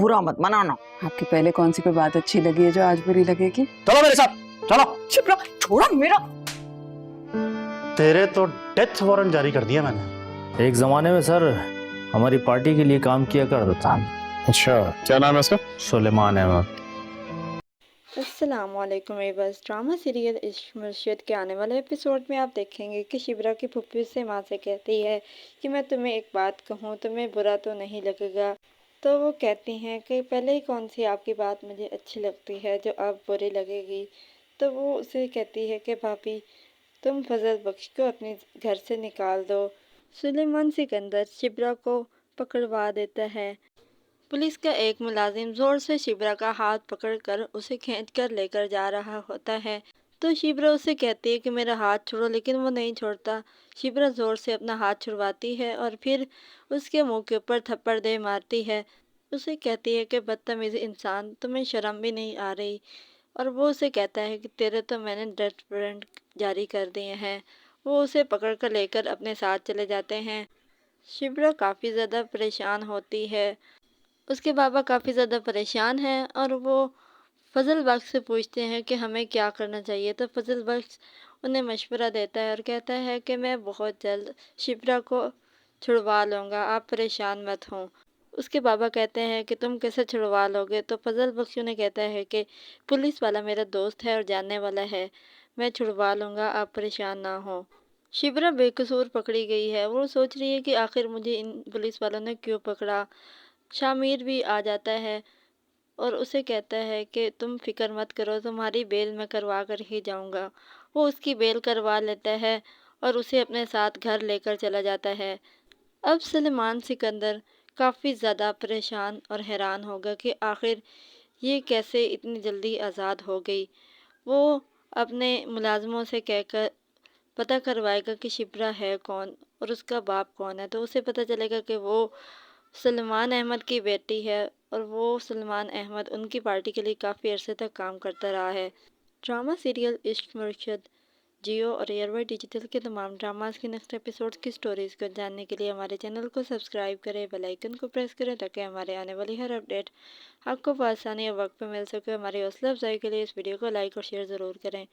बुरा मत मनाना। आपकी पहले कौन सी कोई बात अच्छी लगी है जो आज बुरी लगेगी? चलो मेरे साथ, चलो। शिप्रा छोड़ा मेरा। तेरे तो डेथ वारंट जारी कर दिया मैंने। एक जमाने में सर हमारी पार्टी के लिए काम किया करता था। अच्छा, क्या नाम है उसका? सुलेमान अहमद। अस्सलामुअलैकुम व्यूअर्स। ड्रामा सीरियल इश्क मुर्शिद के आने वाले एपिसोड में आप देखेंगे कि शिबरा की फुप्पी से माँ से कहती है कि मैं तुम्हें एक बात कहूँ, तुम्हें बुरा तो नहीं लगेगा। तो वो कहती हैं कि पहले ही कौन सी आपकी बात मुझे अच्छी लगती है जो अब बुरी लगेगी। तो वो उसे कहती है कि भाभी तुम फजल बख्श को अपने घर से निकाल दो। सुलेमान सिकंदर शिबरा को पकड़वा देता है। पुलिस का एक मुलाजिम जोर से शिबरा का हाथ पकड़कर उसे खींचकर लेकर जा रहा होता है। तो शिबरा उसे कहती है कि मेरा हाथ छोड़ो, लेकिन वो नहीं छोड़ता। शिबरा जोर से अपना हाथ छुड़वाती है और फिर उसके मुंह के ऊपर थप्पड़ दे मारती है। उसे कहती है कि बदतमीज इंसान, तुम्हें शर्म भी नहीं आ रही। और वो उसे कहता है कि तेरे तो मैंने डेथ वारंट जारी कर दिए हैं। वो उसे पकड़ कर लेकर अपने साथ चले जाते हैं। शिबरा काफ़ी ज़्यादा परेशान होती है। उसके बाबा काफ़ी ज़्यादा परेशान हैं और वो फजल बख्श से पूछते हैं कि हमें क्या करना चाहिए। तो फजल बख्श उन्हें मशवरा देता है और कहता है कि मैं बहुत जल्द शिप्रा को छुड़वा लूँगा, आप परेशान मत हों। उसके बाबा कहते हैं कि तुम कैसे छुड़वा लोगे? तो फजल बख्श उन्हें कहता है कि पुलिस वाला मेरा दोस्त है और जानने वाला है, मैं छुड़वा लूँगा, आप परेशान ना हो। शिप्रा बेकसूर पकड़ी गई है। वो सोच रही है कि आखिर मुझे इन पुलिस वालों ने क्यों पकड़ा। शामिर भी आ जाता है और उसे कहता है कि तुम फिक्र मत करो, तुम्हारी बेल मैं करवा कर ही जाऊंगा। वो उसकी बेल करवा लेता है और उसे अपने साथ घर लेकर चला जाता है। अब सुलेमान सिकंदर काफ़ी ज़्यादा परेशान और हैरान होगा कि आखिर ये कैसे इतनी जल्दी आज़ाद हो गई। वो अपने मुलाजमों से कहकर पता करवाएगा कि शिप्रा है कौन और उसका बाप कौन है। तो उसे पता चलेगा कि वो सलमान अहमद की बेटी है और वो सलमान अहमद उनकी पार्टी के लिए काफ़ी अरसे तक काम करता रहा है। ड्रामा सीरियल इश्क मुर्शिद जियो और एयरवाई डिजिटल के तमाम ड्रामास के नेक्स्ट एपिसोड्स की स्टोरीज़ को जानने के लिए हमारे चैनल को सब्सक्राइब करें, बेल आइकन को प्रेस करें ताकि हमारे आने वाली हर अपडेट आपको आसानी और वक्त पर मिल सके। हमारी हौसला अफजाई के लिए इस वीडियो को लाइक और शेयर ज़रूर करें।